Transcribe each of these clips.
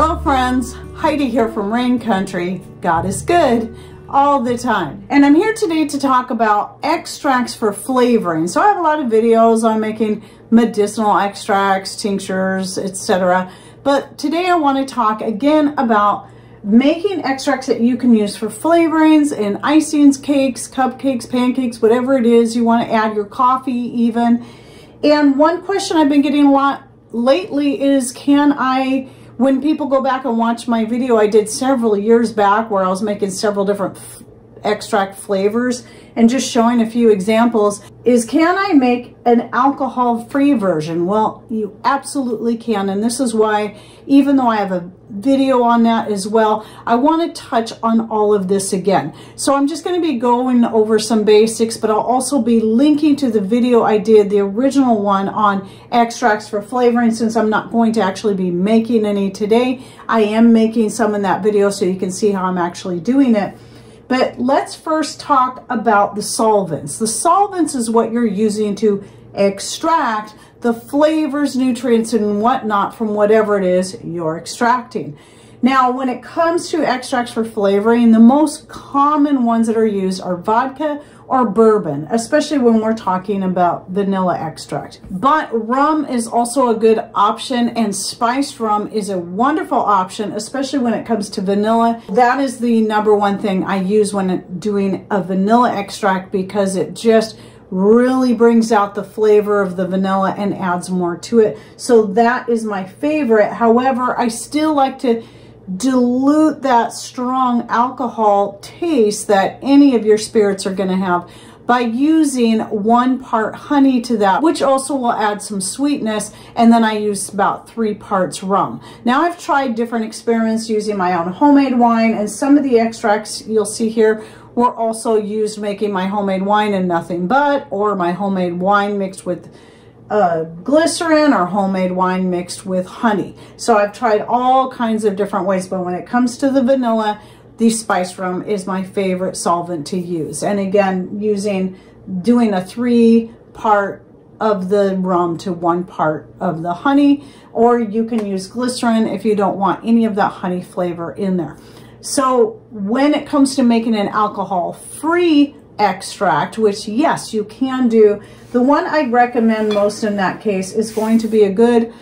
Hello friends, Heidi here from Rain Country. God is good all the time. And I'm here today to talk about extracts for flavoring. So I have a lot of videos on making medicinal extracts, tinctures, etc. But today I want to talk again about making extracts that you can use for flavorings in icings, cakes, cupcakes, pancakes, whatever it is you want to add, your coffee even. And one question I've been getting a lot lately is, when people go back and watch my video I did several years back where I was making several different extract flavors and just showing a few examples, is can I make an alcohol-free version? Well, you absolutely can, and this is why, even though I have a video on that as well, I want to touch on all of this again. So I'm just going to be going over some basics, but I'll also be linking to the video I did, the original one on extracts for flavoring, since I'm not going to actually be making any today. I am making some in that video so you can see how I'm actually doing it. But let's first talk about the solvents. The solvents is what you're using to extract the flavors, nutrients, and whatnot from whatever it is you're extracting. Now, when it comes to extracts for flavoring, the most common ones that are used are vodka or bourbon, especially when we're talking about vanilla extract. But rum is also a good option, and spiced rum is a wonderful option, especially when it comes to vanilla. That is the number one thing I use when doing a vanilla extract, because it just really brings out the flavor of the vanilla and adds more to it. So that is my favorite. However, I still like to dilute that strong alcohol taste that any of your spirits are going to have by using 1 part honey to that, which also will add some sweetness, and then I use about 3 parts rum. Now, I've tried different experiments using my own homemade wine, and some of the extracts you'll see here were also used making my homemade wine and nothing but, or my homemade wine mixed with glycerin, or homemade wine mixed with honey. So I've tried all kinds of different ways, but when it comes to the vanilla, the spiced rum is my favorite solvent to use. And again, doing a 3 part of the rum to 1 part of the honey, or you can use glycerin if you don't want any of that honey flavor in there. So when it comes to making an alcohol-free extract, which yes, you can do, the one I recommend most in that case is going to be a good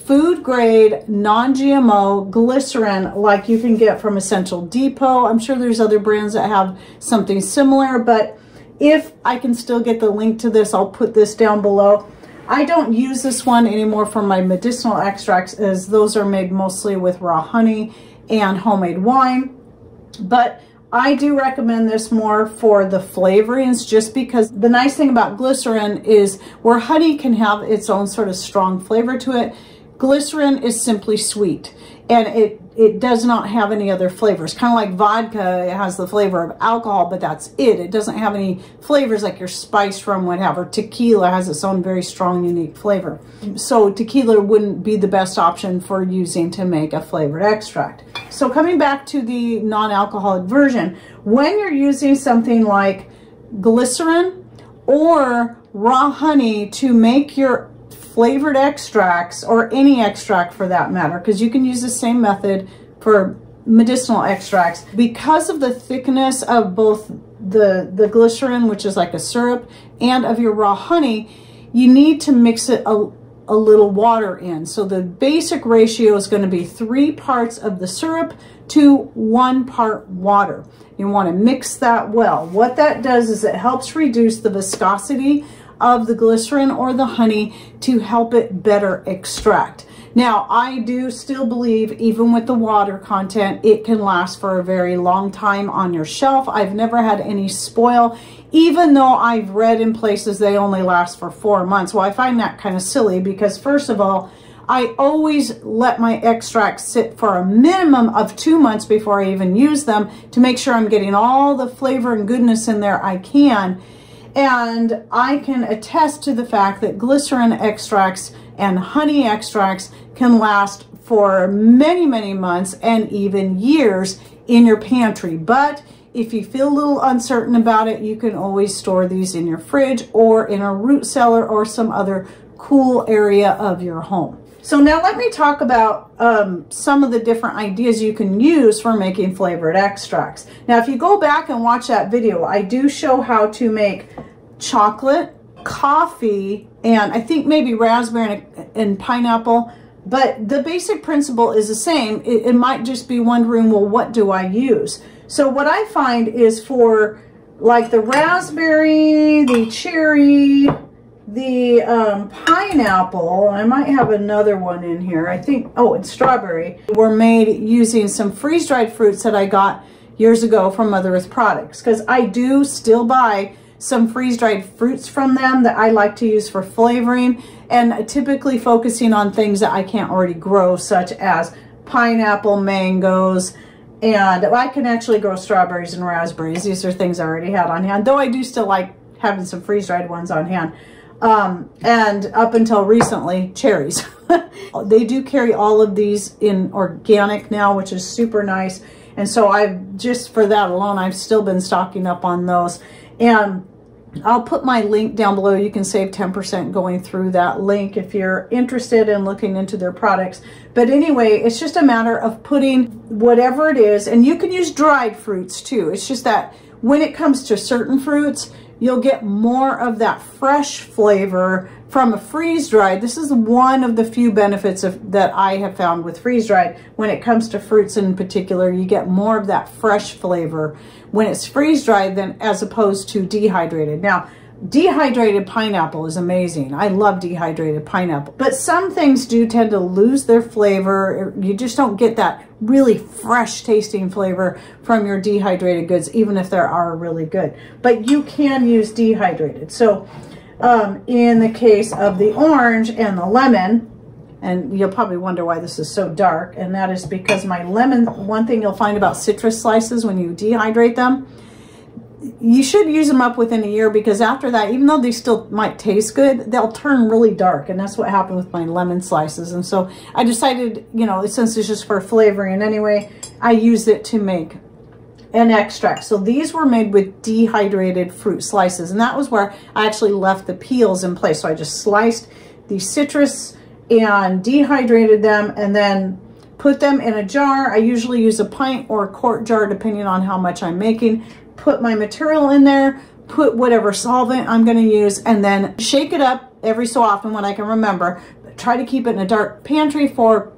food grade non-GMO glycerin, like you can get from Essential Depot. I'm sure there's other brands that have something similar, but if I can still get the link to this, I'll put this down below. I don't use this one anymore for my medicinal extracts, as those are made mostly with raw honey and homemade wine, but I do recommend this more for the flavorings, just because the nice thing about glycerin is where honey can have its own sort of strong flavor to it, glycerin is simply sweet, and it does not have any other flavors. Kind of like vodka, it has the flavor of alcohol, but that's it. It doesn't have any flavors like your spiced rum would have, or tequila has its own very strong, unique flavor. So tequila wouldn't be the best option for using to make a flavored extract. So coming back to the non-alcoholic version, when you're using something like glycerin or raw honey to make your flavored extracts, or any extract for that matter, because you can use the same method for medicinal extracts, because of the thickness of both the glycerin, which is like a syrup, and of your raw honey, you need to mix it a little water in. So the basic ratio is going to be 3 parts of the syrup to 1 part water. You want to mix that well. What that does is it helps reduce the viscosity of the glycerin or the honey to help it better extract. Now, I do still believe, even with the water content, it can last for a very long time on your shelf. I've never had any spoil, even though I've read in places they only last for 4 months. Well, I find that kind of silly, because first of all, I always let my extracts sit for a minimum of 2 months before I even use them, to make sure I'm getting all the flavor and goodness in there I can. And I can attest to the fact that glycerin extracts and honey extracts can last for many, many months and even years in your pantry. But if you feel a little uncertain about it, you can always store these in your fridge or in a root cellar or some other cool area of your home. So now let me talk about some of the different ideas you can use for making flavored extracts. Now, if you go back and watch that video, I do show how to make chocolate, coffee, and I think maybe raspberry and pineapple. But the basic principle is the same. It might just be wondering, well, what do I use? So what I find is for like the raspberry, the cherry, the pineapple, I might have another one in here. I think, oh, it's strawberry, were made using some freeze-dried fruits that I got years ago from Mother Earth Products, because I do still buy some freeze-dried fruits from them that I like to use for flavoring, and typically focusing on things that I can't already grow, such as pineapple, mangoes, and I can actually grow strawberries and raspberries. These are things I already had on hand, though I do still like having some freeze-dried ones on hand. And up until recently, cherries. They do carry all of these in organic now, which is super nice. And so I've just for that alone, I've still been stocking up on those. And I'll put my link down below. You can save 10% going through that link if you're interested in looking into their products. But anyway, it's just a matter of putting whatever it is, and you can use dried fruits too. It's just that when it comes to certain fruits, you'll get more of that fresh flavor from a freeze-dried. This is one of the few benefits that I have found with freeze-dried. When it comes to fruits in particular, you get more of that fresh flavor when it's freeze-dried than as opposed to dehydrated. Now, dehydrated pineapple is amazing. I love dehydrated pineapple. But some things do tend to lose their flavor. You just don't get that really fresh tasting flavor from your dehydrated goods, even if they are really good. But you can use dehydrated. So in the case of the orange and the lemon, and you'll probably wonder why this is so dark, and that is because my lemon, one thing you'll find about citrus slices when you dehydrate them, you should use them up within a year, because after that, even though they still might taste good, they'll turn really dark. And that's what happened with my lemon slices. And so I decided, you know, since it's just for flavoring anyway, I used it to make an extract. So these were made with dehydrated fruit slices. And that was where I actually left the peels in place. So I just sliced the citrus and dehydrated them and then put them in a jar. I usually use a pint or a quart jar, depending on how much I'm making. Put my material in there, put whatever solvent I'm going to use, and then shake it up every so often when I can remember. But try to keep it in a dark pantry for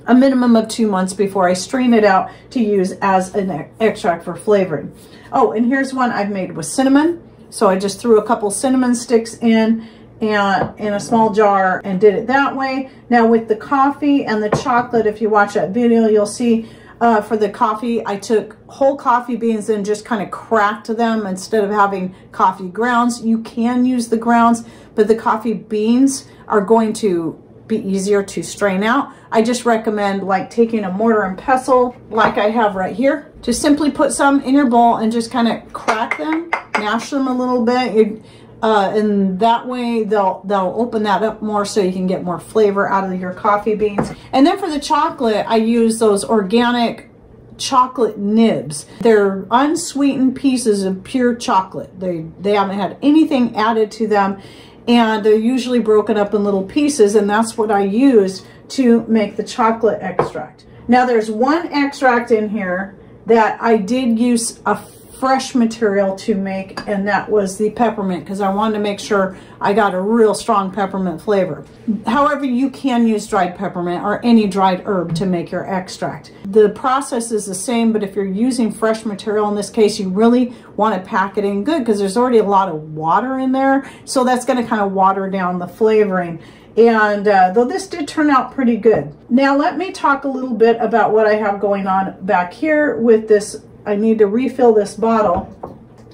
a minimum of 2 months before I strain it out to use as an extract for flavoring. Oh, and here's one I've made with cinnamon. So I just threw a couple cinnamon sticks in a small jar and did it that way. Now with the coffee and the chocolate, if you watch that video, you'll see for the coffee, I took whole coffee beans and just kind of cracked them instead of having coffee grounds. You can use the grounds, but the coffee beans are going to be easier to strain out. I just recommend like taking a mortar and pestle like I have right here. Just simply put some in your bowl and just kind of crack them, mash them a little bit. And that way they'll open that up more so you can get more flavor out of your coffee beans. And then for the chocolate, I use those organic chocolate nibs. They're unsweetened pieces of pure chocolate. They haven't had anything added to them, and they're usually broken up in little pieces, and that's what I use to make the chocolate extract. Now there's one extract in here that I did use a fresh material to make, and that was the peppermint, because I wanted to make sure I got a real strong peppermint flavor. However, you can use dried peppermint or any dried herb to make your extract. The process is the same, but if you're using fresh material in this case, you really want to pack it in good, because there's already a lot of water in there, so that's going to kind of water down the flavoring. And though this did turn out pretty good. Now let me talk a little bit about what I have going on back here with this. I need to refill this bottle.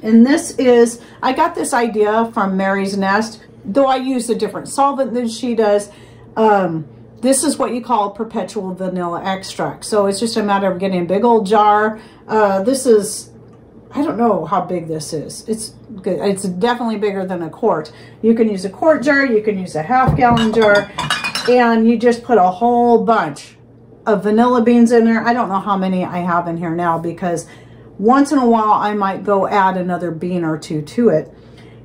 And this is, I got this idea from Mary's Nest, though I use a different solvent than she does. This is what you call Perpetual vanilla extract. So it's just a matter of getting a big old jar. This is, I don't know how big this is. It's good. It's definitely bigger than a quart. You can use a quart jar, you can use a half-gallon jar, and you just put a whole bunch of vanilla beans in there. I don't know how many I have in here now, because once in a while I might go add another bean or two to it.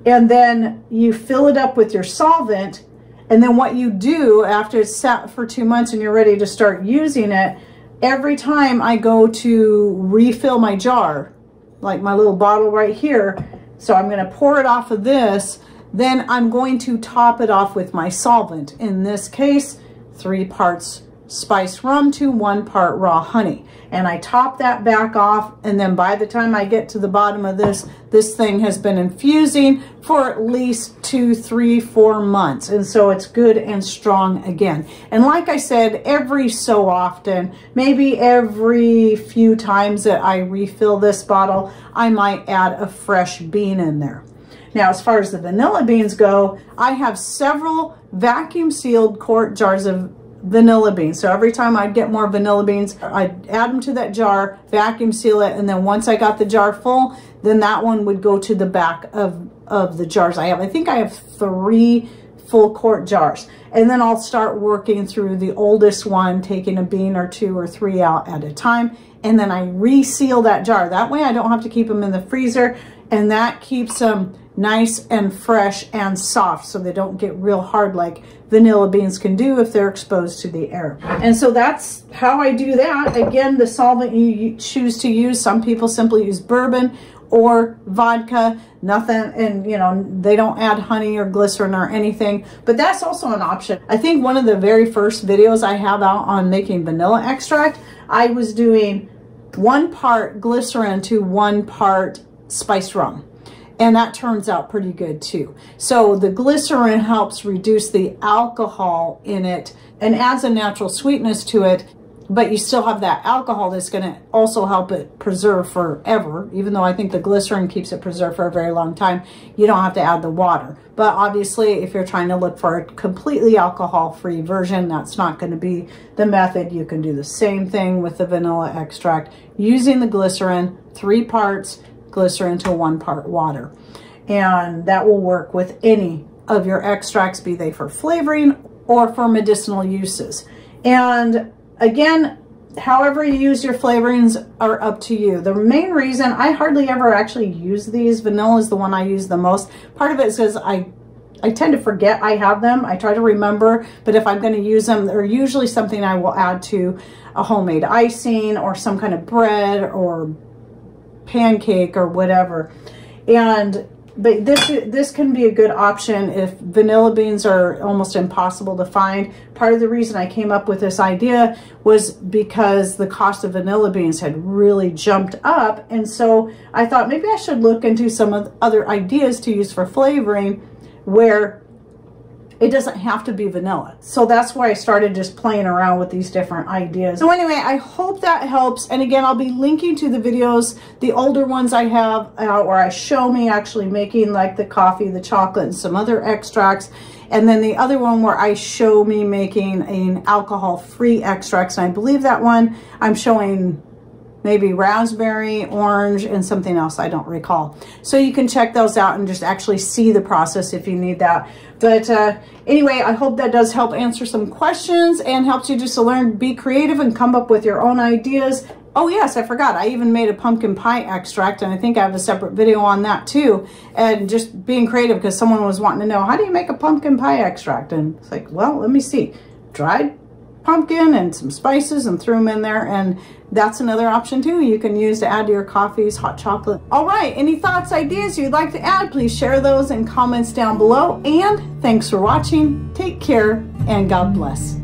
And then you fill it up with your solvent, And then what you do after it's sat for 2 months and you're ready to start using it, every time I go to refill my jar, like my little bottle right here, so I'm going to pour it off of this, then I'm going to top it off with my solvent. In this case, 3 parts spiced rum to 1 part raw honey. And I top that back off, and then by the time I get to the bottom of this, this thing has been infusing for at least 2, 3, 4 months. And so it's good and strong again. And like I said, every so often, maybe every few times that I refill this bottle, I might add a fresh bean in there. Now, as far as the vanilla beans go, I have several vacuum sealed quart jars of vanilla beans. So every time I'd get more vanilla beans, I'd add them to that jar, vacuum seal it, and then once I got the jar full, then that one would go to the back of the jars I have. I think I have 3 full quart jars. And then I'll start working through the oldest one, taking a bean or 2 or 3 out at a time. And then I reseal that jar. That way I don't have to keep them in the freezer, and that keeps them nice and fresh and soft so they don't get real hard like vanilla beans can do if they're exposed to the air. And so that's how I do that. Again, the solvent you choose to use, some people simply use bourbon or vodka, nothing, and you know, they don't add honey or glycerin or anything, but that's also an option. I think one of the very first videos I have out on making vanilla extract, I was doing 1 part glycerin to 1 part spiced rum. And that turns out pretty good too. So the glycerin helps reduce the alcohol in it and adds a natural sweetness to it, but you still have that alcohol that's going to also help it preserve forever. Even though I think the glycerin keeps it preserved for a very long time, you don't have to add the water. But obviously, if you're trying to look for a completely alcohol-free version, that's not going to be the method. You can do the same thing with the vanilla extract using the glycerin, 3 parts glycerin to 1 part water. And that will work with any of your extracts, be they for flavoring or for medicinal uses. And again, however you use your flavorings are up to you. The main reason I hardly ever actually use these, vanilla is the one I use the most. Part of it is because I tend to forget I have them. I try to remember, but if I'm going to use them, they're usually something I will add to a homemade icing or some kind of bread or pancake or whatever. But this can be a good option if vanilla beans are almost impossible to find. Part of the reason I came up with this idea was because the cost of vanilla beans had really jumped up, and so I thought maybe I should look into some of the other ideas to use for flavoring where it doesn't have to be vanilla. So that's why I started just playing around with these different ideas. So anyway, I hope that helps. And again, I'll be linking to the videos, the older ones I have out where I show me actually making like the coffee, the chocolate, and some other extracts. And then the other one where I show me making an alcohol-free extracts. And I believe that one I'm showing maybe raspberry, orange, and something else I don't recall. So you can check those out and just actually see the process if you need that. But anyway, I hope that does help answer some questions and helps you just to learn, be creative, and come up with your own ideas. Oh yes, I forgot. I even made a pumpkin pie extract, and I think I have a separate video on that too. And just being creative, because someone was wanting to know, how do you make a pumpkin pie extract? And it's like, well, let me see. Dried pumpkin and some spices and threw them in there, and that's another option too you can use to add to your coffees, hot chocolate. All right, any thoughts, ideas you'd like to add, please share those in comments down below. And thanks for watching. Take care and God bless.